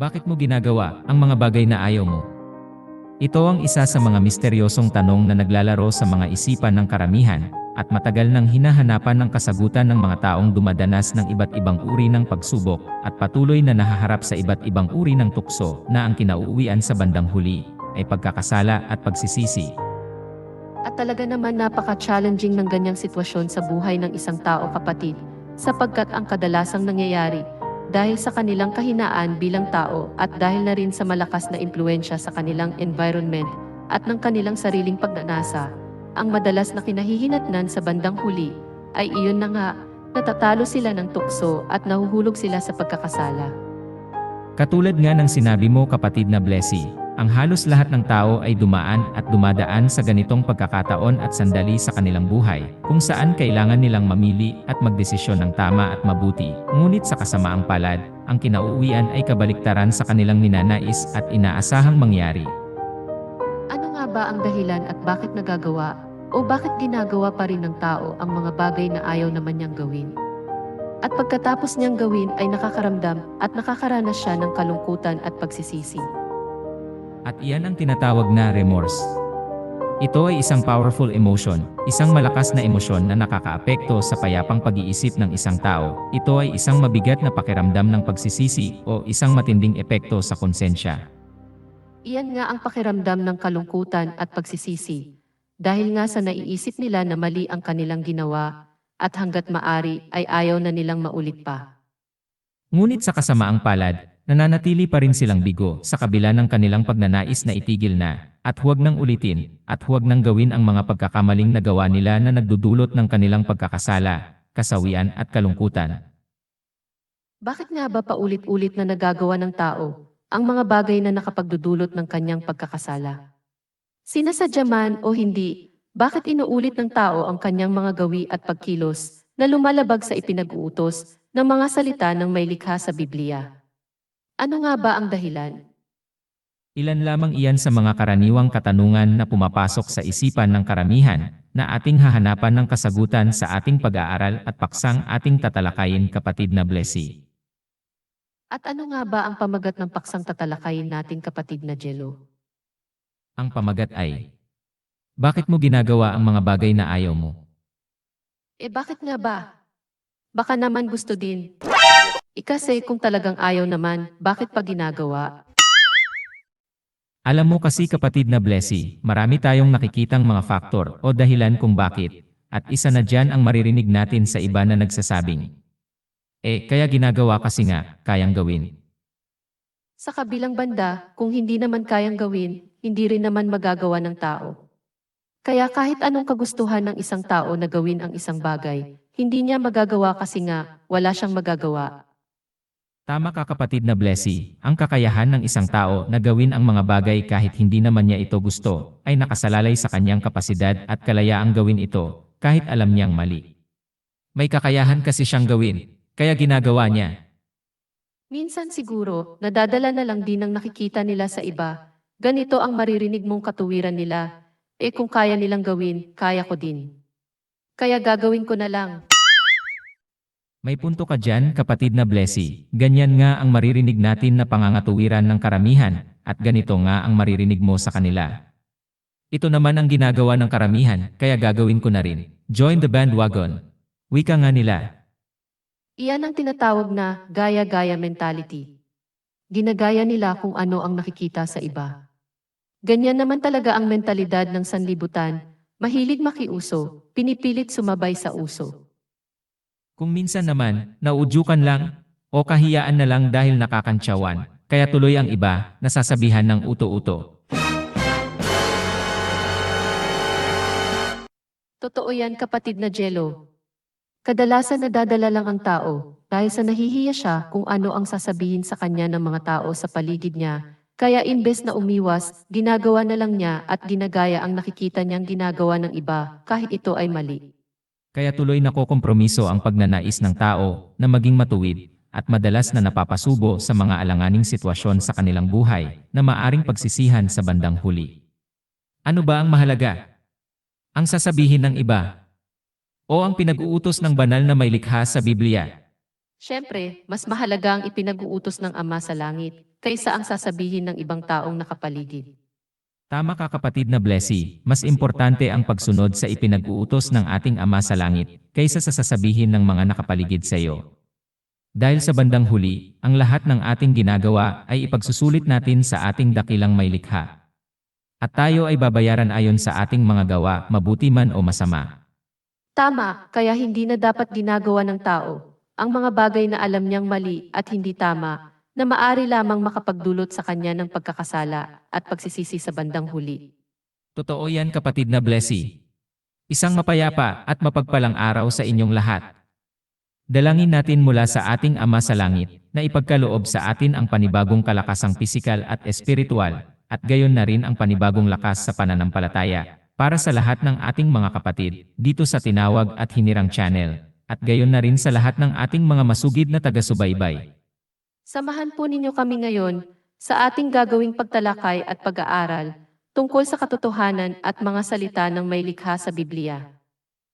Bakit mo ginagawa ang mga bagay na ayaw mo? Ito ang isa sa mga misteryosong tanong na naglalaro sa mga isipan ng karamihan, at matagal nang hinahanapan ng kasagutan ng mga taong dumadanas ng iba't ibang uri ng pagsubok, at patuloy na nahaharap sa iba't ibang uri ng tukso na ang kinauuwian sa bandang huli ay pagkakasala at pagsisisi. At talaga naman napaka-challenging ng ganyang sitwasyon sa buhay ng isang tao, kapatid, sapagkat ang kadalasang nangyayari dahil sa kanilang kahinaan bilang tao at dahil na rin sa malakas na impluensya sa kanilang environment at ng kanilang sariling pagnanasa, ang madalas na kinahihinatnan sa bandang huli ay iyon na nga, natatalo sila ng tukso at nahuhulog sila sa pagkakasala. Katulad nga ng sinabi mo, kapatid na Blessy, ang halos lahat ng tao ay dumaan at dumadaan sa ganitong pagkakataon at sandali sa kanilang buhay, kung saan kailangan nilang mamili at magdesisyon ng tama at mabuti. Ngunit sa kasamaang palad, ang kinauuwian ay kabaliktaran sa kanilang ninanais at inaasahang mangyari. Ano nga ba ang dahilan at bakit nagagawa o bakit ginagawa pa rin ng tao ang mga bagay na ayaw naman niyang gawin? At pagkatapos niyang gawin ay nakakaramdam at nakakaranas siya ng kalungkutan at pagsisisi. At iyan ang tinatawag na remorse. Ito ay isang powerful emotion, isang malakas na emosyon na nakakaapekto sa payapang pag-iisip ng isang tao. Ito ay isang mabigat na pakiramdam ng pagsisisi o isang matinding epekto sa konsensya. Iyan nga ang pakiramdam ng kalungkutan at pagsisisi. Dahil nga sa naiisip nila na mali ang kanilang ginawa at hanggat maari ay ayaw na nilang maulit pa. Ngunit sa kasamaang palad, nananatili pa rin silang bigo sa kabila ng kanilang pagnanais na itigil na, at huwag nang ulitin, at huwag nang gawin ang mga pagkakamaling nagawa nila na nagdudulot ng kanilang pagkakasala, kasawian at kalungkutan. Bakit nga ba paulit-ulit na nagagawa ng tao ang mga bagay na nakapagdudulot ng kanyang pagkakasala? Sinasadya man o hindi, bakit inuulit ng tao ang kanyang mga gawi at pagkilos na lumalabag sa ipinag-uutos ng mga salita ng may likha sa Biblia? Ano nga ba ang dahilan? Ilan lamang iyan sa mga karaniwang katanungan na pumapasok sa isipan ng karamihan, na ating hahanapan ng kasagutan sa ating pag-aaral at paksang ating tatalakayin, kapatid na Blessy. At ano nga ba ang pamagat ng paksang tatalakayin natin, kapatid na Jello? Ang pamagat ay, bakit mo ginagawa ang mga bagay na ayaw mo? Bakit nga ba? Baka naman gusto din. Kasi kung talagang ayaw naman, bakit pa ginagawa? Alam mo kasi, kapatid na Blessy, marami tayong nakikitang mga faktor o dahilan kung bakit, at isa na dyan ang maririnig natin sa iba na nagsasabing, kaya ginagawa kasi nga, kayang gawin. Sa kabilang banda, kung hindi naman kayang gawin, hindi rin naman magagawa ng tao. Kaya kahit anong kagustuhan ng isang tao na gawin ang isang bagay, hindi niya magagawa kasi nga, wala siyang magagawa. Tama ka, kapatid na Blessy, ang kakayahan ng isang tao na gawin ang mga bagay kahit hindi naman niya ito gusto, ay nakasalalay sa kanyang kapasidad at kalayaang gawin ito, kahit alam niyang mali. May kakayahan kasi siyang gawin, kaya ginagawa niya. Minsan siguro, nadadala na lang din ang nakikita nila sa iba. Ganito ang maririnig mong katuwiran nila. Kung kaya nilang gawin, kaya ko din. Kaya gagawin ko na lang. May punto ka dyan, kapatid na Blessy, ganyan nga ang maririnig natin na pangangatuwiran ng karamihan, at ganito nga ang maririnig mo sa kanila. Ito naman ang ginagawa ng karamihan, kaya gagawin ko na rin. Join the bandwagon. Wika nga nila. Iyan ang tinatawag na gaya-gaya mentality. Ginagaya nila kung ano ang nakikita sa iba. Ganyan naman talaga ang mentalidad ng sanlibutan, mahilig makiuso, pinipilit sumabay sa uso. Kung minsan naman, nauudyukan lang, o kahiyaan na lang dahil nakakantsawan, kaya tuloy ang iba, nasasabihan ng uto-uto. Totoo yan, kapatid na Jello. Kadalasan nadadala lang ang tao dahil sa nahihiya siya kung ano ang sasabihin sa kanya ng mga tao sa paligid niya. Kaya imbes na umiwas, ginagawa na lang niya at ginagaya ang nakikita niyang ginagawa ng iba kahit ito ay mali. Kaya tuloy nakokompromiso ang pagnanais ng tao na maging matuwid, at madalas na napapasubo sa mga alanganing sitwasyon sa kanilang buhay na maaring pagsisihan sa bandang huli. Ano ba ang mahalaga? Ang sasabihin ng iba o ang pinag-uutos ng banal na may likha sa Biblia? Siyempre, mas mahalaga ang ipinag-uutos ng Ama sa langit kaysa ang sasabihin ng ibang taong nakapaligid. Tama ka kapatid na Blessy, mas importante ang pagsunod sa ipinag-uutos ng ating Ama sa Langit, kaysa sa sasabihin ng mga nakapaligid sa iyo. Dahil sa bandang huli, ang lahat ng ating ginagawa ay ipagsusulit natin sa ating dakilang may likha. At tayo ay babayaran ayon sa ating mga gawa, mabuti man o masama. Tama, kaya hindi na dapat ginagawa ng tao ang mga bagay na alam niyang mali at hindi tama, na maari lamang makapagdulot sa kanya ng pagkakasala at pagsisisi sa bandang huli. Totoo yan kapatid na Blessy. Isang mapayapa at mapagpalang araw sa inyong lahat. Dalangin natin mula sa ating Ama sa Langit na ipagkaloob sa atin ang panibagong kalakasang pisikal at espiritual, at gayon na rin ang panibagong lakas sa pananampalataya para sa lahat ng ating mga kapatid dito sa Tinawag at Hinirang Channel, at gayon na rin sa lahat ng ating mga masugid na taga-subaybay. Samahan po ninyo kami ngayon sa ating gagawing pagtalakay at pag-aaral tungkol sa katotohanan at mga salita ng may likha sa Biblia.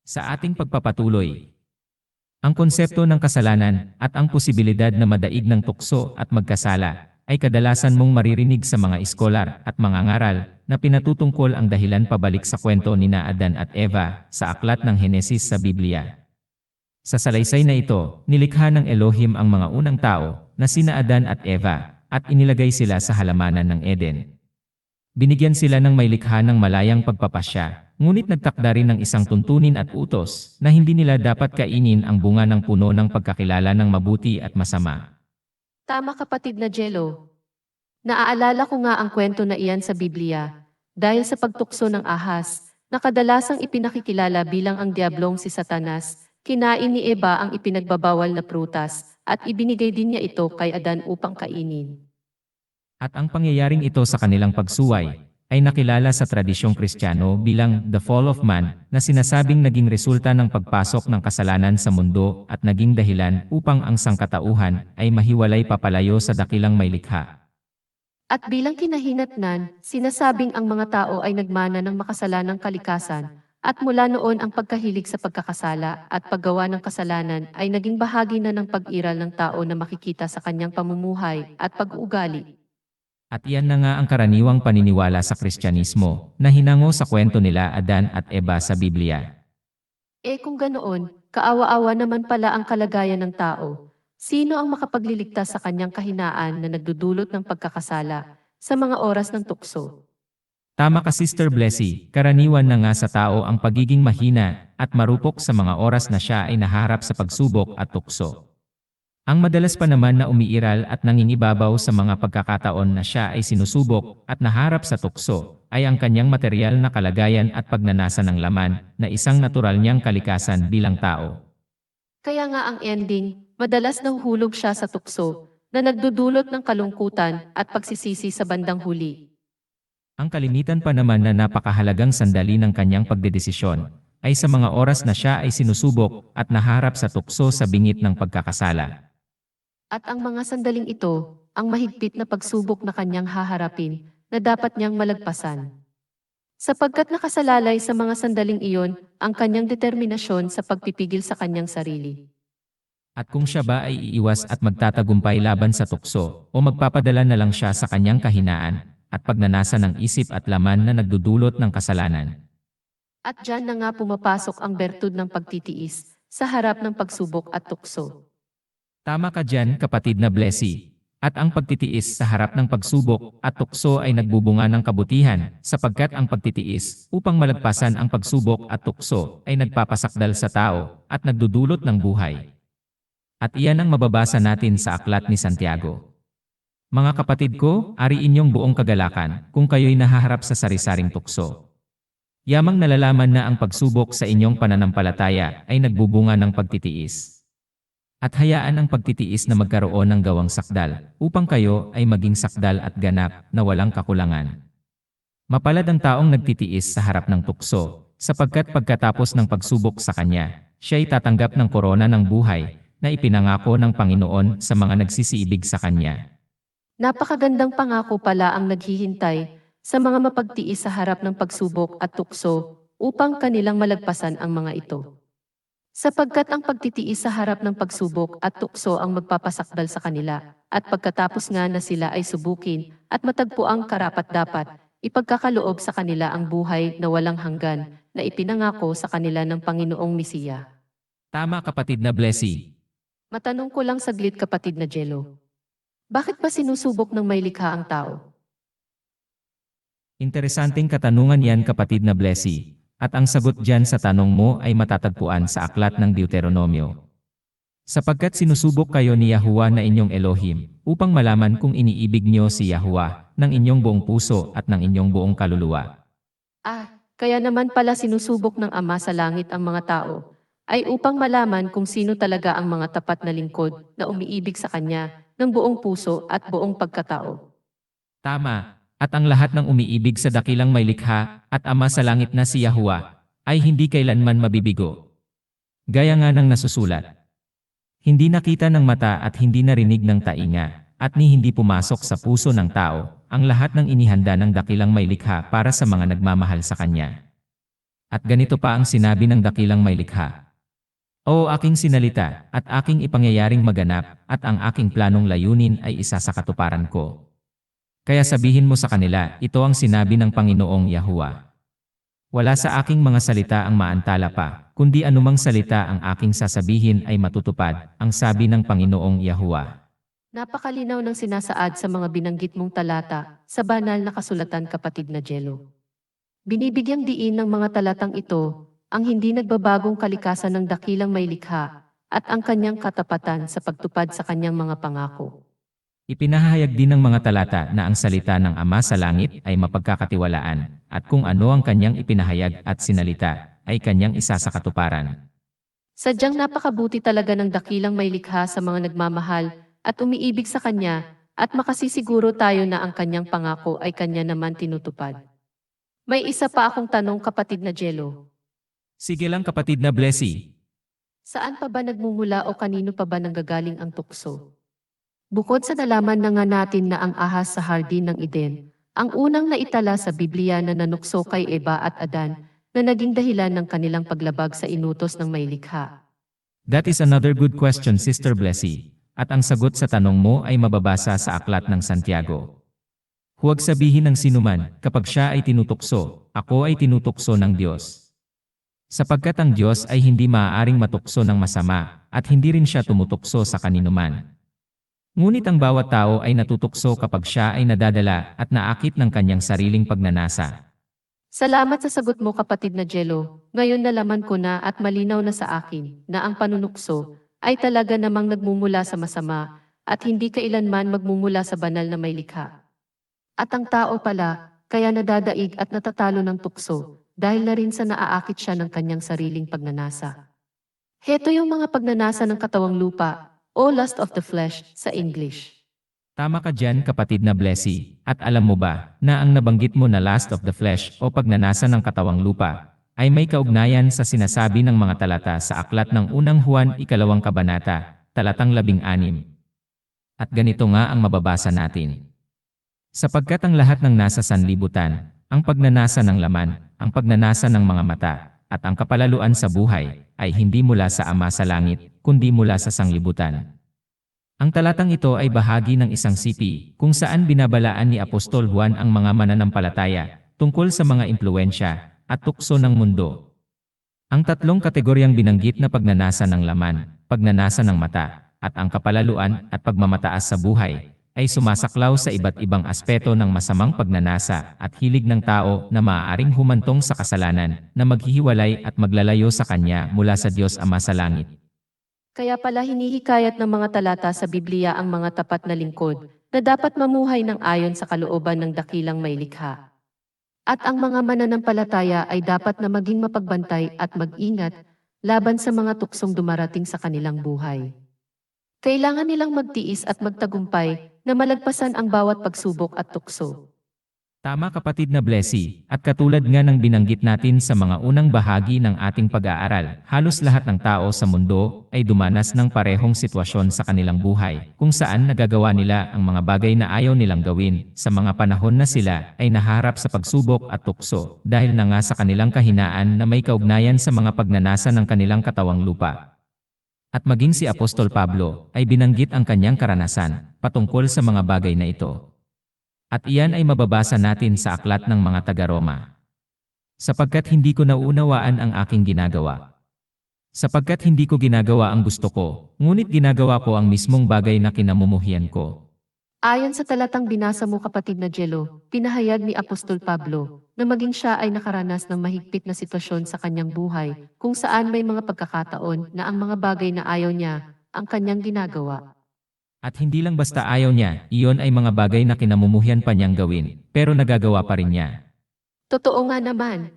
Sa ating pagpapatuloy, ang konsepto ng kasalanan at ang posibilidad na madaig ng tukso at magkasala ay kadalasan mong maririnig sa mga iskolar at mga ngaral na pinatutungkol ang dahilan pabalik sa kwento ni Adan at Eva sa aklat ng Henesis sa Biblia. Sa salaysay na ito, nilikha ng Elohim ang mga unang tao na sina Adan at Eva at inilagay sila sa halamanan ng Eden. Binigyan sila ng may likha ng malayang pagpapasya, ngunit nagtakda rin ng isang tuntunin at utos na hindi nila dapat kainin ang bunga ng puno ng pagkakilala ng mabuti at masama. Tama kapatid na Jello. Naaalala ko nga ang kwento na iyan sa Biblia dahil sa pagtukso ng ahas na kadalasang ipinakikilala bilang ang diablong si Satanas. Kinain ni Eva ang ipinagbabawal na prutas at ibinigay din niya ito kay Adan upang kainin. At ang pangyayaring ito sa kanilang pagsuway ay nakilala sa tradisyong Kristiyano bilang the fall of man, na sinasabing naging resulta ng pagpasok ng kasalanan sa mundo at naging dahilan upang ang sangkatauhan ay mahiwalay papalayo sa dakilang may likha. At bilang kinahinatnan, sinasabing ang mga tao ay nagmana ng makasalanang kalikasan, at mula noon ang pagkahilig sa pagkakasala at paggawa ng kasalanan ay naging bahagi na ng pag-iral ng tao na makikita sa kanyang pamumuhay at pag-uugali. At iyan na nga ang karaniwang paniniwala sa Kristyanismo na hinango sa kwento nila Adan at Eva sa Biblia. Kung ganoon, kaawa-awa naman pala ang kalagayan ng tao. Sino ang makapagliligtas sa kanyang kahinaan na nagdudulot ng pagkakasala sa mga oras ng tukso? Tama ka Sister Blessy, karaniwan na nga sa tao ang pagiging mahina at marupok sa mga oras na siya ay naharap sa pagsubok at tukso. Ang madalas pa naman na umiiral at nangingibabaw sa mga pagkakataon na siya ay sinusubok at naharap sa tukso ay ang kanyang materyal na kalagayan at pagnanasa ng laman na isang natural niyang kalikasan bilang tao. Kaya nga ang ending, madalas nahuhulog siya sa tukso na nagdudulot ng kalungkutan at pagsisisi sa bandang huli. Ang kalimitan pa naman na napakahalagang sandali ng kanyang pagdedesisyon ay sa mga oras na siya ay sinusubok at naharap sa tukso sa bingit ng pagkakasala. At ang mga sandaling ito, ang mahigpit na pagsubok na kanyang haharapin na dapat niyang malagpasan. Sapagkat nakasalalay sa mga sandaling iyon ang kanyang determinasyon sa pagpipigil sa kanyang sarili. At kung siya ba ay iiwas at magtatagumpay laban sa tukso o magpapadala na lang siya sa kanyang kahinaan at pagnanasa ng isip at laman na nagdudulot ng kasalanan. At diyan na nga pumapasok ang bertud ng pagtitiis sa harap ng pagsubok at tukso. Tama ka dyan kapatid na Blessy. At ang pagtitiis sa harap ng pagsubok at tukso ay nagbubunga ng kabutihan, sapagkat ang pagtitiis upang malagpasan ang pagsubok at tukso ay nagpapasakdal sa tao at nagdudulot ng buhay. At iyan ang mababasa natin sa aklat ni Santiago. Mga kapatid ko, ari inyong buong kagalakan kung kayo'y nahaharap sa sari-saring tukso. Yamang nalalaman na ang pagsubok sa inyong pananampalataya ay nagbubunga ng pagtitiis. At hayaan ang pagtitiis na magkaroon ng gawang sakdal, upang kayo ay maging sakdal at ganap na walang kakulangan. Mapalad ang taong nagtitiis sa harap ng tukso, sapagkat pagkatapos ng pagsubok sa kanya, siya'y tatanggap ng korona ng buhay na ipinangako ng Panginoon sa mga nagsisiibig sa kanya. Napakagandang pangako pala ang naghihintay sa mga mapagtiis sa harap ng pagsubok at tukso upang kanilang malagpasan ang mga ito. Sapagkat ang pagtitiis sa harap ng pagsubok at tukso ang magpapasakdal sa kanila, at pagkatapos nga na sila ay subukin, at matagpo ang karapat-dapat, ipagkakaloob sa kanila ang buhay na walang hanggan, na ipinangako sa kanila ng Panginoong Mesiya. Tama kapatid na Blessy. Matanong ko lang saglit kapatid na Jello. Bakit pa sinusubok ng may likha ang tao? Interesanteng katanungan yan kapatid na Blessy. At ang sagot dyan sa tanong mo ay matatagpuan sa aklat ng Deuteronomio. Sapagkat sinusubok kayo ni Yahuwah na inyong Elohim, upang malaman kung iniibig niyo si Yahuwah ng inyong buong puso at ng inyong buong kaluluwa. Kaya naman pala sinusubok ng Ama sa langit ang mga tao, ay upang malaman kung sino talaga ang mga tapat na lingkod na umiibig sa Kanya ng buong puso at buong pagkatao. Tama, at ang lahat ng umiibig sa dakilang may likha at Ama sa langit na si Yahuwah ay hindi kailanman mabibigo. Gaya nga ng nasusulat. Hindi nakita ng mata at hindi narinig ng tainga, at ni hindi pumasok sa puso ng tao ang lahat ng inihanda ng dakilang may likha para sa mga nagmamahal sa Kanya. At ganito pa ang sinabi ng dakilang may likha. O aking sinalita at aking ipangyayaring maganap at ang aking planong layunin ay isa sa katuparan ko. Kaya sabihin mo sa kanila, ito ang sinabi ng Panginoong Yahuwah. Wala sa aking mga salita ang maantala pa, kundi anumang salita ang aking sasabihin ay matutupad, ang sabi ng Panginoong Yahuwah. Napakalinaw ng sinasaad sa mga binanggit mong talata sa banal na kasulatan kapatid na Jello. Binibigyang diin ng mga talatang ito ang hindi nagbabagong kalikasan ng dakilang may likha at ang kanyang katapatan sa pagtupad sa kanyang mga pangako. Ipinahayag din ng mga talata na ang salita ng Ama sa langit ay mapagkakatiwalaan, at kung ano ang kanyang ipinahayag at sinalita, ay kanyang isa sa katuparan. Sadyang napakabuti talaga ng dakilang may likha sa mga nagmamahal at umiibig sa kanya, at makasisiguro tayo na ang kanyang pangako ay kanya naman tinutupad. May isa pa akong tanong kapatid na Jello. Sige lang kapatid na Blessy. Saan pa ba nagmumula o kanino pa ba nanggagaling ang tukso? Bukod sa nalaman na nga natin na ang ahas sa hardin ng Eden, ang unang naitala sa Biblia na nanukso kay Eva at Adan, na naging dahilan ng kanilang paglabag sa inutos ng may likha. That is another good question, Sister Blessy. At ang sagot sa tanong mo ay mababasa sa aklat ng Santiago. Huwag sabihin ng sinuman, kapag siya ay tinutukso, ako ay tinutukso ng Diyos. Sapagkat ang Diyos ay hindi maaaring matukso ng masama, at hindi rin siya tumutukso sa kaninuman. Ngunit ang bawat tao ay natutukso kapag siya ay nadadala at naakit ng kanyang sariling pagnanasa. Salamat sa sagot mo kapatid na Jello. Ngayon nalaman ko na at malinaw na sa akin na ang panunukso ay talaga namang nagmumula sa masama at hindi kailanman magmumula sa banal na may likha. At ang tao pala, kaya nadadaig at natatalo ng tukso dahil na rin sa naaakit siya ng kanyang sariling pagnanasa. Heto yung mga pagnanasa ng katawang lupa o lust of the flesh sa English. Tama ka dyan kapatid na Blessy, at alam mo ba na ang nabanggit mo na lust of the flesh o pagnanasa ng katawang lupa ay may kaugnayan sa sinasabi ng mga talata sa aklat ng unang Juan 2 kabanata, talatang 16. At ganito nga ang mababasa natin. Sapagkat ang lahat ng nasa sanlibutan, ang pagnanasa ng laman, ang pagnanasa ng mga mata, at ang kapalaluan sa buhay, ay hindi mula sa Ama sa langit, kundi mula sa sanglibutan. Ang talatang ito ay bahagi ng isang sipi, kung saan binabalaan ni Apostol Juan ang mga mananampalataya, tungkol sa mga impluensya, at tukso ng mundo. Ang tatlong kategoryang binanggit na pagnanasa ng laman, pagnanasa ng mata, at ang kapalaluan at pagmamataas sa buhay, ay sumasaklaw sa iba't ibang aspeto ng masamang pagnanasa at hilig ng tao na maaaring humantong sa kasalanan na maghihiwalay at maglalayo sa Kanya mula sa Diyos Ama sa langit. Kaya pala hinihikayat ng mga talata sa Biblia ang mga tapat na lingkod na dapat mamuhay ng ayon sa kalooban ng dakilang may likha. At ang mga mananampalataya ay dapat na maging mapagbantay at mag-ingat laban sa mga tuksong dumarating sa kanilang buhay. Kailangan nilang magtiis at magtagumpay na malagpasan ang bawat pagsubok at tukso. Tama kapatid na Blessy, at katulad nga ng binanggit natin sa mga unang bahagi ng ating pag-aaral, halos lahat ng tao sa mundo ay dumanas ng parehong sitwasyon sa kanilang buhay, kung saan nagagawa nila ang mga bagay na ayaw nilang gawin, sa mga panahon na sila ay naharap sa pagsubok at tukso, dahil na nga sa kanilang kahinaan na may kaugnayan sa mga pagnanasa ng kanilang katawang lupa. At maging si Apostol Pablo ay binanggit ang kanyang karanasan patungkol sa mga bagay na ito. At iyan ay mababasa natin sa aklat ng mga taga-Roma. Sapagkat hindi ko nauunawaan ang aking ginagawa. Sapagkat hindi ko ginagawa ang gusto ko, ngunit ginagawa ko ang mismong bagay na kinamumuhian ko. Ayon sa talatang binasa mo kapatid na Jello, pinahayag ni Apostol Pablo na maging siya ay nakaranas ng mahigpit na sitwasyon sa kanyang buhay kung saan may mga pagkakataon na ang mga bagay na ayaw niya ang kanyang ginagawa. At hindi lang basta ayaw niya, iyon ay mga bagay na kinamumuhian pa niyang gawin, pero nagagawa pa rin niya. Totoo nga naman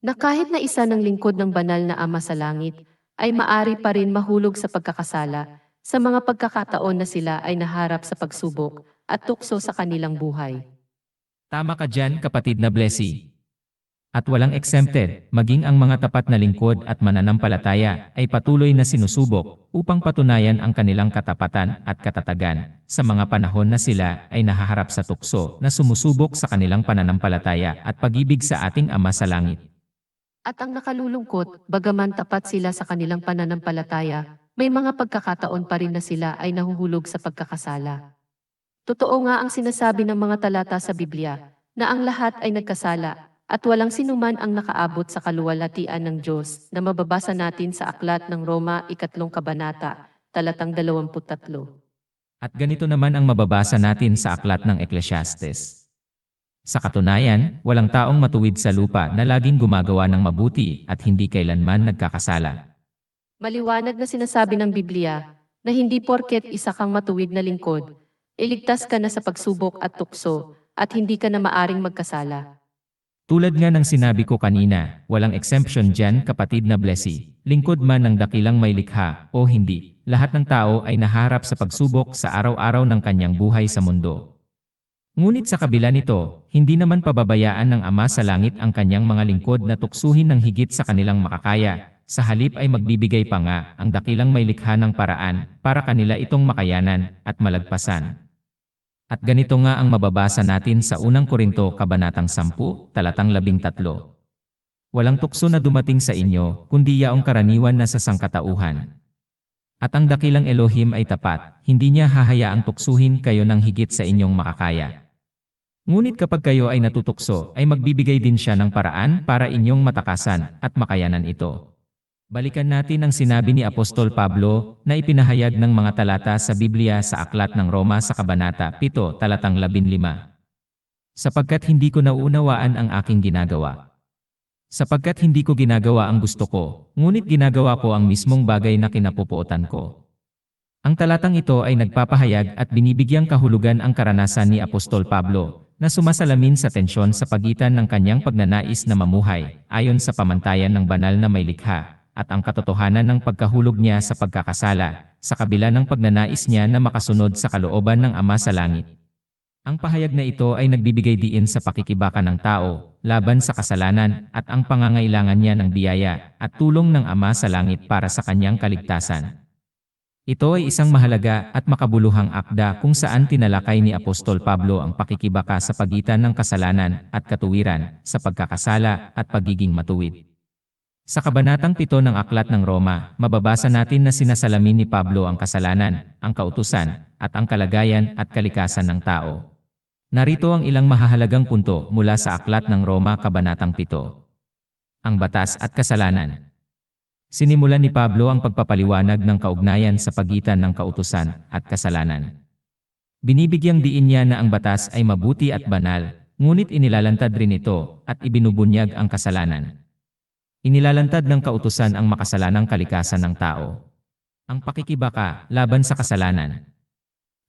na kahit na isa ng lingkod ng banal na Ama sa langit ay maari pa rin mahulog sa pagkakasala sa mga pagkakataon na sila ay naharap sa pagsubok at tukso sa kanilang buhay. Tama ka dyan kapatid na Blessy. At walang exempted, maging ang mga tapat na lingkod at mananampalataya ay patuloy na sinusubok upang patunayan ang kanilang katapatan at katatagan sa mga panahon na sila ay nahaharap sa tukso na sumusubok sa kanilang pananampalataya at pag-ibig sa ating Ama sa langit. At ang nakalulungkot, bagaman tapat sila sa kanilang pananampalataya, may mga pagkakataon pa rin na sila ay nahuhulog sa pagkakasala. Totoo nga ang sinasabi ng mga talata sa Biblia na ang lahat ay nagkasala at walang sinuman ang nakaabot sa kaluwalhatian ng Diyos na mababasa natin sa aklat ng Roma 3 kabanata, talatang 23. At ganito naman ang mababasa natin sa aklat ng Ecclesiastes. Sa katunayan, walang taong matuwid sa lupa na laging gumagawa ng mabuti at hindi kailanman nagkakasala. Maliwanag na sinasabi ng Biblia na hindi porket isa kang matuwid na lingkod, iligtas ka na sa pagsubok at tukso at hindi ka na maaring magkasala. Tulad nga ng sinabi ko kanina, walang exemption dyan kapatid na Blessy, lingkod man ng dakilang may likha o hindi, lahat ng tao ay naharap sa pagsubok sa araw-araw ng kanyang buhay sa mundo. Ngunit sa kabila nito, hindi naman pababayaan ng Ama sa langit ang kanyang mga lingkod na tuksuhin ng higit sa kanilang makakaya, sa halip ay magbibigay pa nga ang dakilang may likha ng paraan para kanila itong makayanan at malagpasan. At ganito nga ang mababasa natin sa unang Korinto kabanatang 10, talatang 13. Walang tukso na dumating sa inyo, kundi yaong karaniwan na sa sangkatauhan. At ang dakilang Elohim ay tapat, hindi niya hahayaang tuksuhin kayo ng higit sa inyong makakaya. Ngunit kapag kayo ay natutukso, ay magbibigay din siya ng paraan para inyong matakasan at makayanan ito. Balikan natin ang sinabi ni Apostol Pablo na ipinahayag ng mga talata sa Biblia sa aklat ng Roma sa kabanata 7 talatang 15. Sapagkat hindi ko nauunawaan ang aking ginagawa. Sapagkat hindi ko ginagawa ang gusto ko, ngunit ginagawa ko ang mismong bagay na kinapupuotan ko. Ang talatang ito ay nagpapahayag at binibigyang kahulugan ang karanasan ni Apostol Pablo na sumasalamin sa tensyon sa pagitan ng kanyang pagnanais na mamuhay ayon sa pamantayan ng banal na may likha at ang katotohanan ng pagkahulog niya sa pagkakasala, sa kabila ng pagnanais niya na makasunod sa kalooban ng Ama sa langit. Ang pahayag na ito ay nagbibigay diin sa pakikibaka ng tao, laban sa kasalanan at ang pangangailangan niya ng biyaya at tulong ng Ama sa langit para sa kanyang kaligtasan. Ito ay isang mahalaga at makabuluhang akda kung saan tinalakay ni Apostol Pablo ang pakikibaka sa pagitan ng kasalanan at katuwiran, sa pagkakasala at pagiging matuwid. Sa kabanatang 7 ng Aklat ng Roma, mababasa natin na sinasalamin ni Pablo ang kasalanan, ang kautusan, at ang kalagayan at kalikasan ng tao. Narito ang ilang mahahalagang punto mula sa Aklat ng Roma kabanatang 7. Ang batas at kasalanan. Sinimulan ni Pablo ang pagpapaliwanag ng kaugnayan sa pagitan ng kautusan at kasalanan. Binibigyang diin niya na ang batas ay mabuti at banal, ngunit inilalantad rin ito at ibinubunyag ang kasalanan. Inilalantad ng kautusan ang makasalanang kalikasan ng tao. Ang pakikibaka laban sa kasalanan.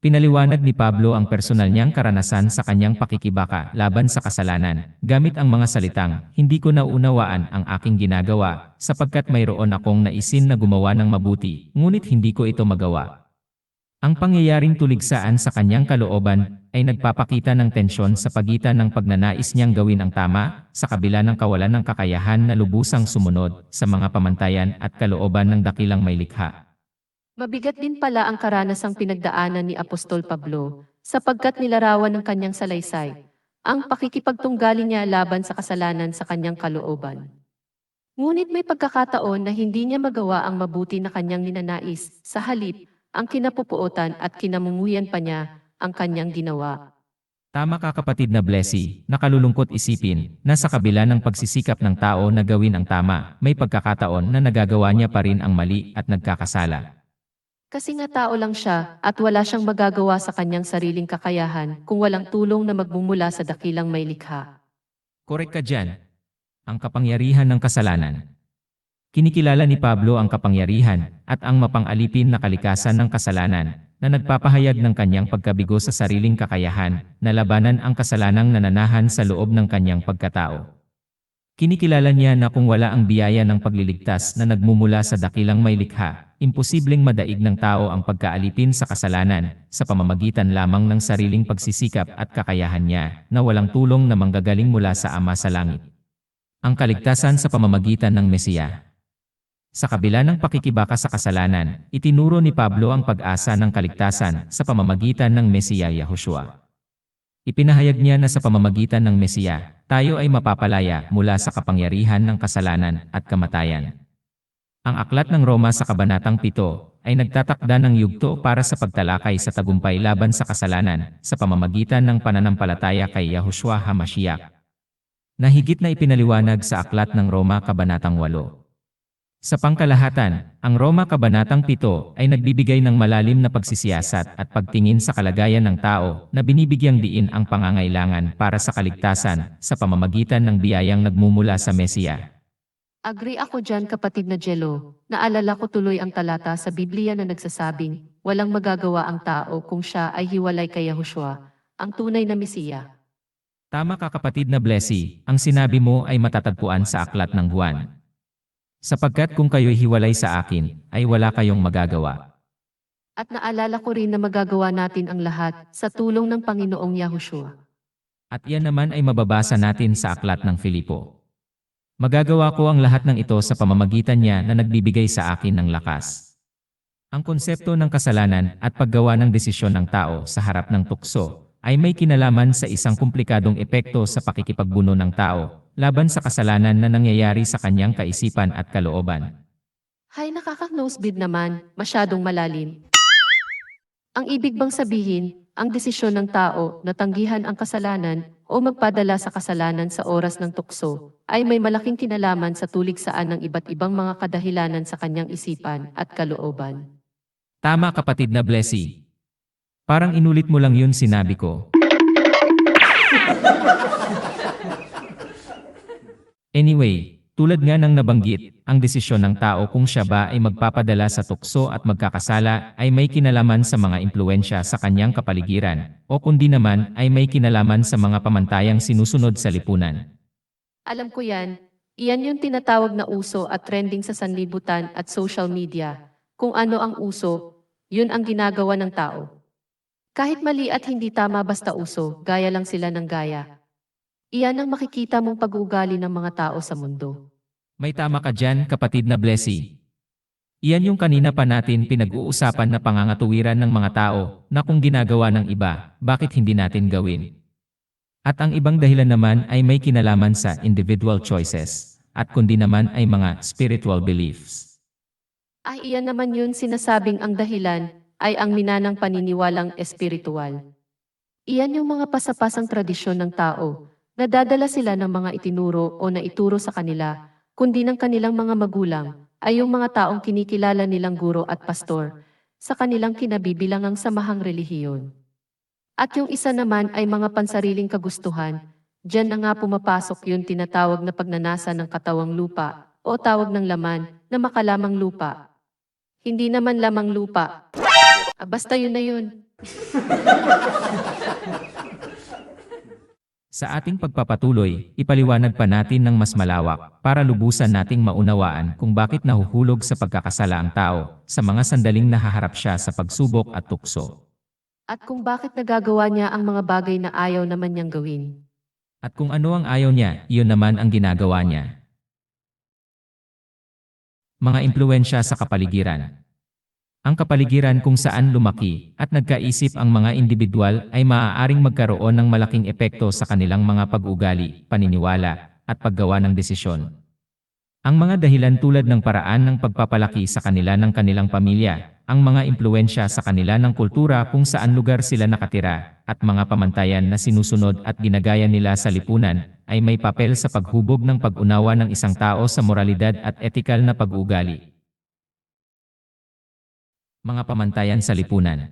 Pinaliwanag ni Pablo ang personal niyang karanasan sa kanyang pakikibaka laban sa kasalanan, gamit ang mga salitang, hindi ko nauunawaan ang aking ginagawa, sapagkat mayroon akong naisin na gumawa ng mabuti, ngunit hindi ko ito magawa. Ang pangyayaring tuligsaan sa kanyang kalooban ay nagpapakita ng tensyon sa pagitan ng pagnanais niyang gawin ang tama, sa kabila ng kawalan ng kakayahan na lubusang sumunod sa mga pamantayan at kalooban ng dakilang may likha. Mabigat din pala ang karanasang pinagdaanan ni Apostol Pablo, sapagkat nilarawan ng kanyang salaysay, ang pakikipagtunggali niya laban sa kasalanan sa kanyang kalooban. Ngunit may pagkakataon na hindi niya magawa ang mabuti na kanyang ninanais, sa halip, ang kinapupuotan at kinamumuyan pa niya ang kanyang ginawa. Tama ka kapatid na Blessy, nakalulungkot isipin na sa kabila ng pagsisikap ng tao na gawin ang tama, may pagkakataon na nagagawa niya pa rin ang mali at nagkakasala. Kasi nga tao lang siya at wala siyang magagawa sa kanyang sariling kakayahan kung walang tulong na magmumula sa dakilang may likha. Korek ka dyan. Ang kapangyarihan ng kasalanan. Kinikilala ni Pablo ang kapangyarihan at ang mapang-alipin na kalikasan ng kasalanan na nagpapahayag ng kanyang pagkabigo sa sariling kakayahan na labanan ang kasalanang nananahan sa loob ng kanyang pagkatao. Kinikilala niya na kung wala ang biyaya ng pagliligtas na nagmumula sa dakilang may likha, imposibleng madaig ng tao ang pagkaalipin sa kasalanan sa pamamagitan lamang ng sariling pagsisikap at kakayahan niya na walang tulong na manggagaling mula sa Ama sa Langit. Ang kaligtasan sa pamamagitan ng Mesiya. Sa kabila ng pakikibaka sa kasalanan, itinuro ni Pablo ang pag-asa ng kaligtasan sa pamamagitan ng Mesiya Yahushua. Ipinahayag niya na sa pamamagitan ng Mesiya, tayo ay mapapalaya mula sa kapangyarihan ng kasalanan at kamatayan. Ang aklat ng Roma sa Kabanatang 7 ay nagtatakda ng yugto para sa pagtalakay sa tagumpay laban sa kasalanan sa pamamagitan ng pananampalataya kay Yahushua HaMashiach, na higit na ipinaliwanag sa aklat ng Roma Kabanatang 8. Sa pangkalahatan, ang Roma Kabanatang 7 ay nagbibigay ng malalim na pagsisiyasat at pagtingin sa kalagayan ng tao na binibigyang diin ang pangangailangan para sa kaligtasan sa pamamagitan ng biyayang nagmumula sa Mesiya. Agree ako dyan kapatid na Jello, naalala ko tuloy ang talata sa Biblia na nagsasabing, walang magagawa ang tao kung siya ay hiwalay kay Yahushua, ang tunay na Mesiya. Tama ka kapatid na Blessy, ang sinabi mo ay matatagpuan sa aklat ng Juan. Sapagkat kung kayo'y hiwalay sa akin, ay wala kayong magagawa. At naalala ko rin na magagawa natin ang lahat sa tulong ng Panginoong Yahushua. At yan naman ay mababasa natin sa aklat ng Filipo. Magagawa ko ang lahat ng ito sa pamamagitan niya na nagbibigay sa akin ng lakas. Ang konsepto ng kasalanan at paggawa ng desisyon ng tao sa harap ng tukso ay may kinalaman sa isang komplikadong epekto sa pakikipagbuno ng tao laban sa kasalanan na nangyayari sa kanyang kaisipan at kalooban. Hay nakaka-nosebleed naman, masyadong malalim. Ang ibig bang sabihin, ang desisyon ng tao na tanggihan ang kasalanan o magpadala sa kasalanan sa oras ng tukso ay may malaking kinalaman sa tuligsaan ng iba't ibang mga kadahilanan sa kanyang isipan at kalooban. Tama kapatid na Blessy. Parang inulit mo lang yun sinabi ko. Anyway, tulad nga ng nabanggit, ang desisyon ng tao kung siya ba ay magpapadala sa tukso at magkakasala ay may kinalaman sa mga impluensya sa kanyang kapaligiran, o kundi naman ay may kinalaman sa mga pamantayang sinusunod sa lipunan. Alam ko yan, iyan yung tinatawag na uso at trending sa sanlibutan at social media. Kung ano ang uso, yun ang ginagawa ng tao. Kahit mali at hindi tama basta uso, gaya lang sila ng gaya. Iyan ang makikita mong pag-uugali ng mga tao sa mundo. May tama ka dyan kapatid na Blessy. Iyan yung kanina pa natin pinag-uusapan na pangangatuwiran ng mga tao na kung ginagawa ng iba, bakit hindi natin gawin? At ang ibang dahilan naman ay may kinalaman sa individual choices, at kundi naman ay mga spiritual beliefs. Ay iyan naman yun sinasabing ang dahilan ay ang minanang paniniwalang espiritual. Iyan yung mga pasapasang tradisyon ng tao, nadadala sila ng mga itinuro o naituro sa kanila, kundi ng kanilang mga magulang, ay yung mga taong kinikilala nilang guro at pastor, sa kanilang kinabibilangang samahang relihiyon. At yung isa naman ay mga pansariling kagustuhan, diyan na nga pumapasok yung tinatawag na pagnanasa ng katawang lupa, o tawag ng laman, na makalamang lupa. Hindi naman lamang lupa. Basta yun na yun. Sa ating pagpapatuloy, ipaliwanag pa natin ng mas malawak para lubusan nating maunawaan kung bakit nahuhulog sa pagkakasala ang tao sa mga sandaling nahaharap siya sa pagsubok at tukso. At kung bakit nagagawa niya ang mga bagay na ayaw naman niyang gawin. At kung ano ang ayaw niya, iyon naman ang ginagawa niya. Mga impluwensya sa kapaligiran. Ang kapaligiran kung saan lumaki at nagkaisip ang mga individual ay maaaring magkaroon ng malaking epekto sa kanilang mga pag-ugali, paniniwala, at paggawa ng desisyon. Ang mga dahilan tulad ng paraan ng pagpapalaki sa kanila ng kanilang pamilya, ang mga impluwensya sa kanila ng kultura kung saan lugar sila nakatira, at mga pamantayan na sinusunod at ginagaya nila sa lipunan, ay may papel sa paghubog ng pag-unawa ng isang tao sa moralidad at etikal na pag-uugali. Mga pamantayan sa lipunan.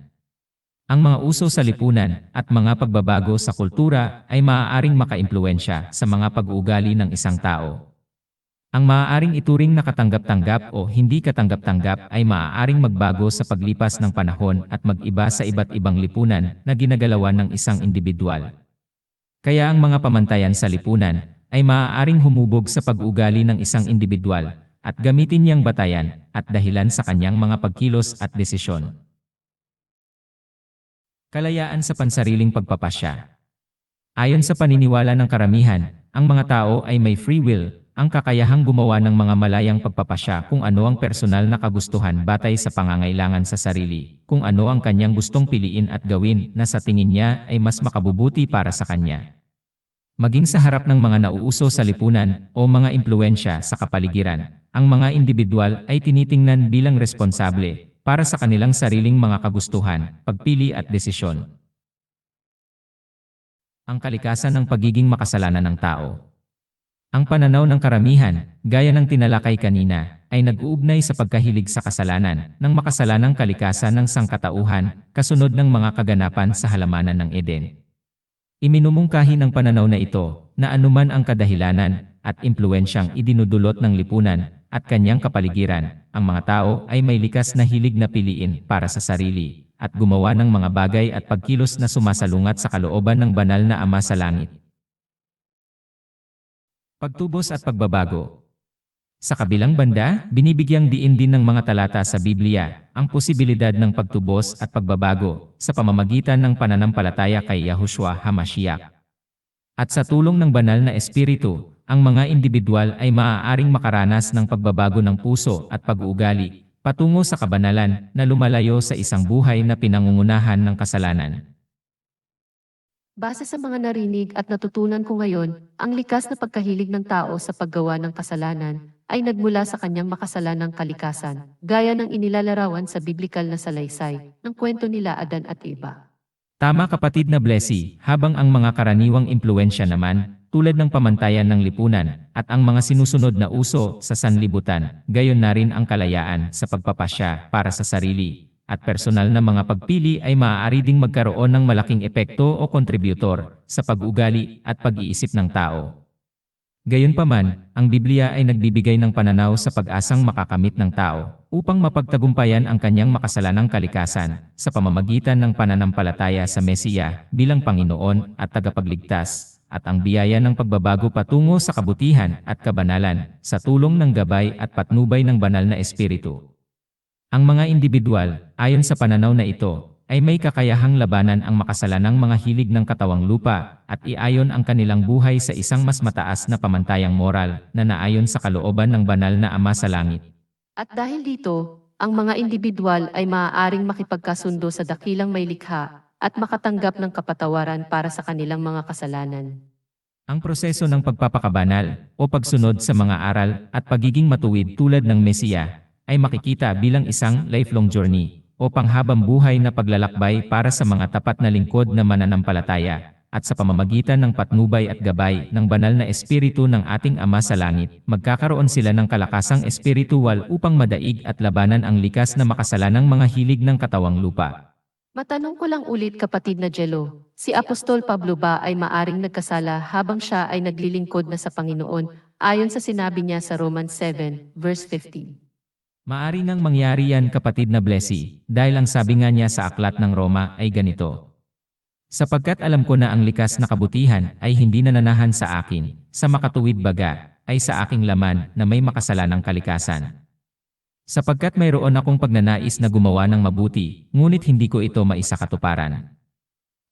Ang mga uso sa lipunan at mga pagbabago sa kultura ay maaaring makaimpluwensya sa mga pag-uugali ng isang tao. Ang maaaring ituring na katanggap-tanggap o hindi katanggap-tanggap ay maaaring magbago sa paglipas ng panahon at mag-iba sa iba't ibang lipunan na ginagalawan ng isang individual. Kaya ang mga pamantayan sa lipunan ay maaaring humubog sa pag-uugali ng isang individual at gamitin niyang batayan at dahilan sa kanyang mga pagkilos at desisyon. Kalayaan sa pansariling pagpapasya. Ayon sa paniniwala ng karamihan, ang mga tao ay may free will, ang kakayahang gumawa ng mga malayang pagpapasya kung ano ang personal na kagustuhan batay sa pangangailangan sa sarili, kung ano ang kanyang gustong piliin at gawin na sa tingin niya ay mas makabubuti para sa kanya. Maging sa harap ng mga nauuso sa lipunan o mga impluwensya sa kapaligiran, ang mga individual ay tinitingnan bilang responsable para sa kanilang sariling mga kagustuhan, pagpili at desisyon. Ang kalikasan ng pagiging makasalanan ng tao. Ang pananaw ng karamihan, gaya ng tinalakay kanina, ay nag-uugnay sa pagkahilig sa kasalanan ng makasalanang kalikasan ng sangkatauhan kasunod ng mga kaganapan sa halamanan ng Eden. Iminumungkahi ng pananaw na ito na anuman ang kadahilanan at impluwensyang idinudulot ng lipunan at kanyang kapaligiran, ang mga tao ay may likas na hilig na piliin para sa sarili at gumawa ng mga bagay at pagkilos na sumasalungat sa kalooban ng banal na Ama sa langit. Pagtubos at pagbabago. Sa kabilang banda, binibigyang diin din ng mga talata sa Biblia ang posibilidad ng pagtubos at pagbabago sa pamamagitan ng pananampalataya kay Yahushua HaMashiach. At sa tulong ng banal na Espiritu, ang mga individual ay maaaring makaranas ng pagbabago ng puso at pag-uugali patungo sa kabanalan na lumalayo sa isang buhay na pinangungunahan ng kasalanan. Base sa mga narinig at natutunan ko ngayon, ang likas na pagkahilig ng tao sa paggawa ng kasalanan ay nagmula sa kanyang makasalanang kalikasan, gaya ng inilalarawan sa biblikal na salaysay ng kwento nila Adan at Eva. Tama kapatid na Blessy, habang ang mga karaniwang impluwensya naman, tulad ng pamantayan ng lipunan at ang mga sinusunod na uso sa sanlibutan, gayon na rin ang kalayaan sa pagpapasya para sa sarili at personal na mga pagpili ay maaari ding magkaroon ng malaking epekto o kontributor sa pag-ugali at pag-iisip ng tao. Gayunpaman, ang Biblia ay nagbibigay ng pananaw sa pag-asang makakamit ng tao upang mapagtagumpayan ang kanyang makasalanang kalikasan sa pamamagitan ng pananampalataya sa Mesiya bilang Panginoon at tagapagligtas at ang biyaya ng pagbabago patungo sa kabutihan at kabanalan sa tulong ng gabay at patnubay ng banal na Espiritu. Ang mga individual, ayon sa pananaw na ito, ay may kakayahang labanan ang makasalanang mga hilig ng katawang lupa at iayon ang kanilang buhay sa isang mas mataas na pamantayang moral na naayon sa kalooban ng banal na Ama sa langit. At dahil dito, ang mga individual ay maaaring makipagkasundo sa dakilang may likha at makatanggap ng kapatawaran para sa kanilang mga kasalanan. Ang proseso ng pagpapakabanal o pagsunod sa mga aral at pagiging matuwid tulad ng Mesiya ay makikita bilang isang lifelong journey o panghabang buhay na paglalakbay para sa mga tapat na lingkod na mananampalataya at sa pamamagitan ng patnubay at gabay ng banal na Espiritu ng ating Ama sa langit, magkakaroon sila ng kalakasang espiritual upang madaig at labanan ang likas na makasalanang mga hilig ng katawang lupa. Matanong ko lang ulit kapatid na Jello, si Apostol Pablo ba ay maaring nagkasala habang siya ay naglilingkod na sa Panginoon ayon sa sinabi niya sa Romans 7, verse 15? Maari ngang mangyari yan kapatid na Blessy, dahil ang sabi nga niya sa aklat ng Roma ay ganito. Sapagkat alam ko na ang likas na kabutihan ay hindi nananahan sa akin, sa makatuwid baga, ay sa aking laman na may makasalanang kalikasan. Sapagkat mayroon akong pagnanais na gumawa ng mabuti, ngunit hindi ko ito maisakatuparan.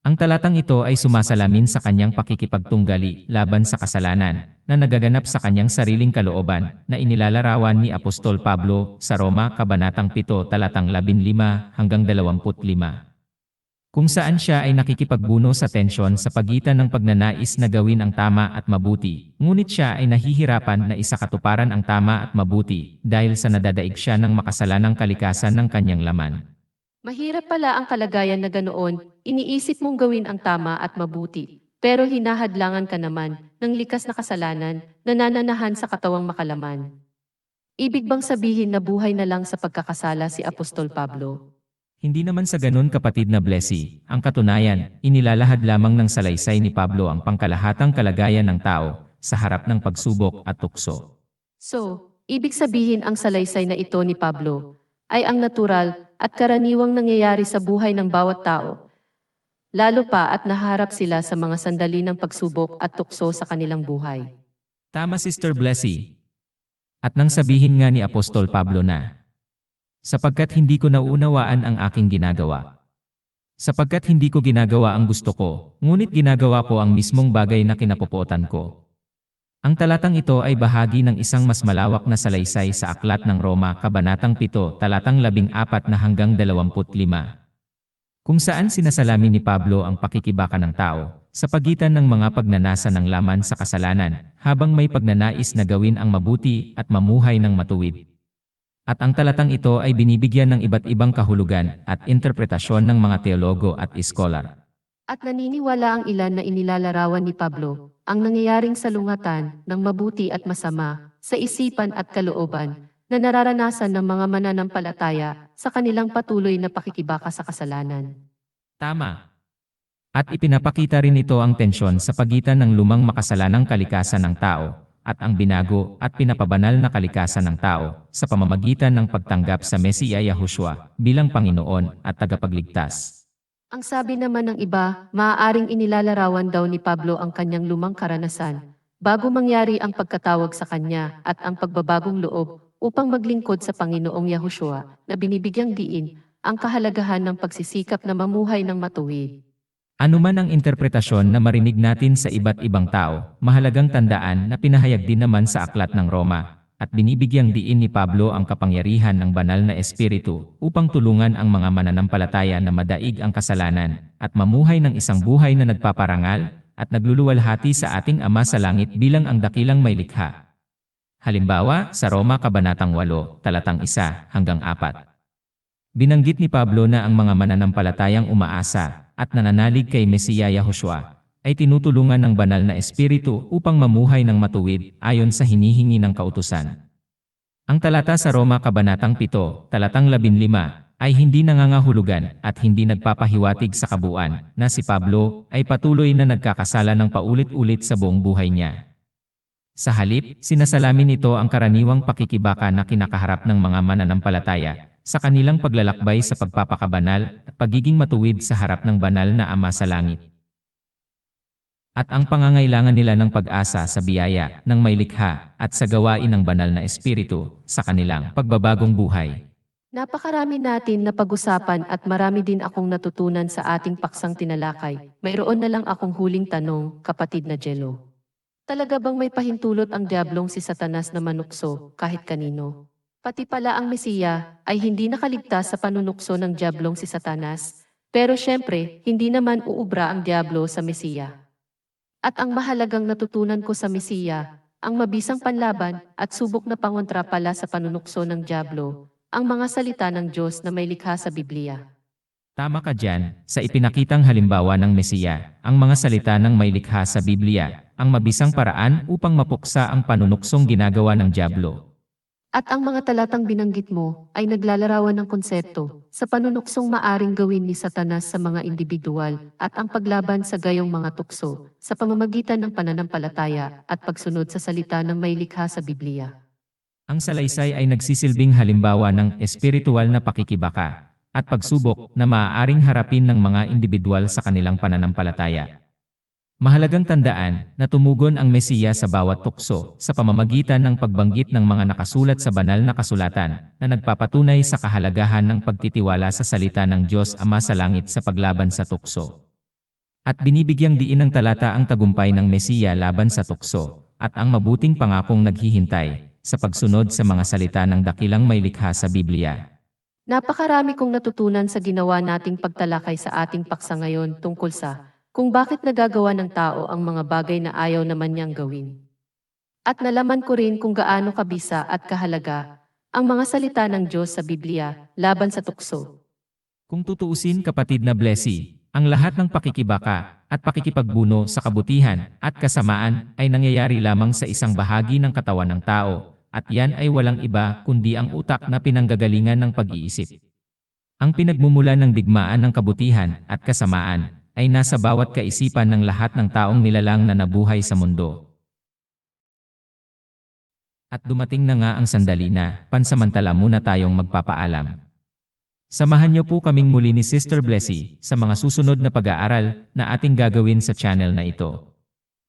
Ang talatang ito ay sumasalamin sa kanyang pakikipagtunggali laban sa kasalanan na nagaganap sa kanyang sariling kalooban na inilalarawan ni Apostol Pablo sa Roma Kabanatang 7 talatang 15 hanggang 25. Kung saan siya ay nakikipagbuno sa tensyon sa pagitan ng pagnanais na gawin ang tama at mabuti, ngunit siya ay nahihirapan na isakatuparan ang tama at mabuti dahil sa nadadaig siya ng makasalanang kalikasan ng kanyang laman. Mahirap pala ang kalagayan na ganoon, iniisip mong gawin ang tama at mabuti, pero hinahadlangan ka naman ng likas na kasalanan na nananahan sa katawang makalaman. Ibig bang sabihin na buhay na lang sa pagkakasala si Apostol Pablo? Hindi naman sa ganun kapatid na Blessy, ang katunayan, inilalahad lamang ng salaysay ni Pablo ang pangkalahatang kalagayan ng tao sa harap ng pagsubok at tukso. So, ibig sabihin ang salaysay na ito ni Pablo ay ang natural at karaniwang nangyayari sa buhay ng bawat tao, lalo pa at naharap sila sa mga sandali ng pagsubok at tukso sa kanilang buhay. Tama Sister Blessy. At nang sabihin nga ni Apostol Pablo na, sapagkat hindi ko nauunawaan ang aking ginagawa. Sapagkat hindi ko ginagawa ang gusto ko, ngunit ginagawa ko ang mismong bagay na kinapupuotan ko. Ang talatang ito ay bahagi ng isang mas malawak na salaysay sa Aklat ng Roma Kabanatang 7 talatang 14 na hanggang 25. Kung saan sinasalamin ni Pablo ang pakikibaka ng tao sa pagitan ng mga pagnanasa ng laman sa kasalanan habang may pagnanais na gawin ang mabuti at mamuhay ng matuwid. At ang talatang ito ay binibigyan ng iba't ibang kahulugan at interpretasyon ng mga teologo at iskolar. At naniniwala ang ilan na inilalarawan ni Pablo ang nangyayaring salungatan ng mabuti at masama sa isipan at kalooban na nararanasan ng mga mananampalataya sa kanilang patuloy na pakikibaka sa kasalanan. Tama. At ipinapakita rin ito ang tensyon sa pagitan ng lumang makasalanang kalikasan ng tao at ang binago at pinapabanal na kalikasan ng tao sa pamamagitan ng pagtanggap sa Mesiya Yahushua bilang Panginoon at tagapagligtas. Ang sabi naman ng iba, maaaring inilalarawan daw ni Pablo ang kanyang lumang karanasan bago mangyari ang pagkatawag sa kanya at ang pagbabagong loob upang maglingkod sa Panginoong Yahushua na binibigyang diin ang kahalagahan ng pagsisikap na mamuhay ng matuwid. Ano man ang interpretasyon na marinig natin sa iba't ibang tao, mahalagang tandaan na pinahayag din naman sa Aklat ng Roma at binibigyang diin ni Pablo ang kapangyarihan ng banal na espiritu upang tulungan ang mga mananampalataya na madaig ang kasalanan at mamuhay ng isang buhay na nagpaparangal at nagluluwalhati sa ating Ama sa langit bilang ang dakilang may likha. Halimbawa, sa Roma Kabanatang 8, talatang 1 hanggang 4. Binanggit ni Pablo na ang mga mananampalatayang umaasa at nananalig kay Mesiya Yahushua ay tinutulungan ng banal na espiritu upang mamuhay ng matuwid ayon sa hinihingi ng kautusan. Ang talata sa Roma Kabanatang 7, talatang 15 ay hindi nangangahulugan at hindi nagpapahiwatig sa kabuuan na si Pablo ay patuloy na nagkakasala ng paulit-ulit sa buong buhay niya. Sa halip, sinasalamin nito ang karaniwang pakikibaka na kinakaharap ng mga mananampalataya sa kanilang paglalakbay sa pagpapakabanal at pagiging matuwid sa harap ng banal na Ama sa langit. At ang pangangailangan nila ng pag-asa sa biyaya ng may likha at sa gawain ng banal na espiritu sa kanilang pagbabagong buhay. Napakarami natin na pag-usapan at marami din akong natutunan sa ating paksang tinalakay. Mayroon na lang akong huling tanong, kapatid na Jello. Talaga bang may pahintulot ang diablong si Satanas na manukso kahit kanino? Pati pala ang Mesiya ay hindi nakaligtas sa panunukso ng diablong si Satanas, pero syempre, hindi naman uubra ang diablo sa Mesiya. At ang mahalagang natutunan ko sa Mesiya, ang mabisang panlaban at subok na pangontra pala sa panunukso ng diablo, ang mga salita ng Diyos na may likha sa Biblia. Tama ka dyan, sa ipinakitang halimbawa ng Mesiya, ang mga salita ng may likha sa Biblia, ang mabisang paraan upang mapuksa ang panunuksong ginagawa ng diablo. At ang mga talatang binanggit mo ay naglalarawan ng konsepto sa panunuksong maaring gawin ni Satanas sa mga individual at ang paglaban sa gayong mga tukso sa pamamagitan ng pananampalataya at pagsunod sa salita ng may likha sa Biblia. Ang salaysay ay nagsisilbing halimbawa ng espiritual na pakikibaka at pagsubok na maaaring harapin ng mga individual sa kanilang pananampalataya. Mahalagang tandaan na tumugon ang Mesiya sa bawat tukso sa pamamagitan ng pagbanggit ng mga nakasulat sa banal na kasulatan na nagpapatunay sa kahalagahan ng pagtitiwala sa salita ng Diyos Ama sa langit sa paglaban sa tukso. At binibigyang diin ng talata ang tagumpay ng Mesiya laban sa tukso at ang mabuting pangakong naghihintay sa pagsunod sa mga salita ng dakilang may likha sa Biblia. Napakarami kong natutunan sa ginawa nating pagtalakay sa ating paksa ngayon tungkol sa kung bakit nagagawa ng tao ang mga bagay na ayaw naman niyang gawin. At nalaman ko rin kung gaano kabisa at kahalaga ang mga salita ng Diyos sa Biblia laban sa tukso. Kung tutuusin kapatid na Blessy, ang lahat ng pakikibaka at pakikipagbuno sa kabutihan at kasamaan ay nangyayari lamang sa isang bahagi ng katawan ng tao, at yan ay walang iba kundi ang utak na pinanggagalingan ng pag-iisip. Ang pinagmumula ng digmaan ng kabutihan at kasamaan ay nasa bawat kaisipan ng lahat ng taong nilalang na nabuhay sa mundo. At dumating na nga ang sandali na pansamantala muna tayong magpapaalam. Samahan niyo po kaming muli ni Sister Blessy sa mga susunod na pag-aaral na ating gagawin sa channel na ito.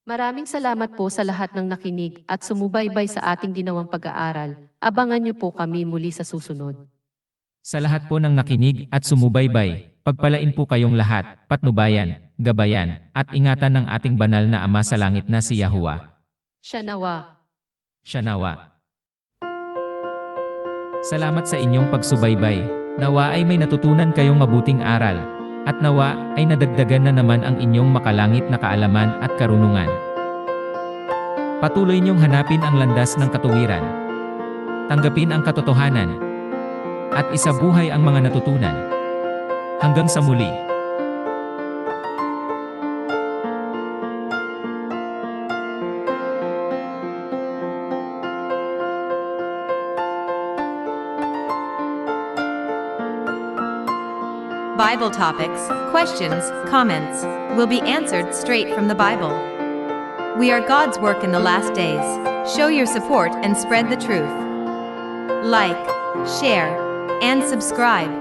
Maraming salamat po sa lahat ng nakinig at sumubaybay sa ating ginawang pag-aaral. Abangan niyo po kami muli sa susunod. Sa lahat po ng nakinig at sumubaybay, pagpalain po kayong lahat, patnubayan, gabayan, at ingatan ng ating banal na Ama sa langit na si Yahuwah. Siya nawa. Siya nawa. Salamat sa inyong pagsubaybay. Nawa ay may natutunan kayong mabuting aral. At nawa ay nadagdagan na naman ang inyong makalangit na kaalaman at karunungan. Patuloy niyong hanapin ang landas ng katuwiran. Tanggapin ang katotohanan. At isabuhay ang mga natutunan. Hanggang sa muli. Bible topics, questions, comments will be answered straight from the Bible. We are God's work in the last days. Show your support and spread the truth. Like, share, and subscribe.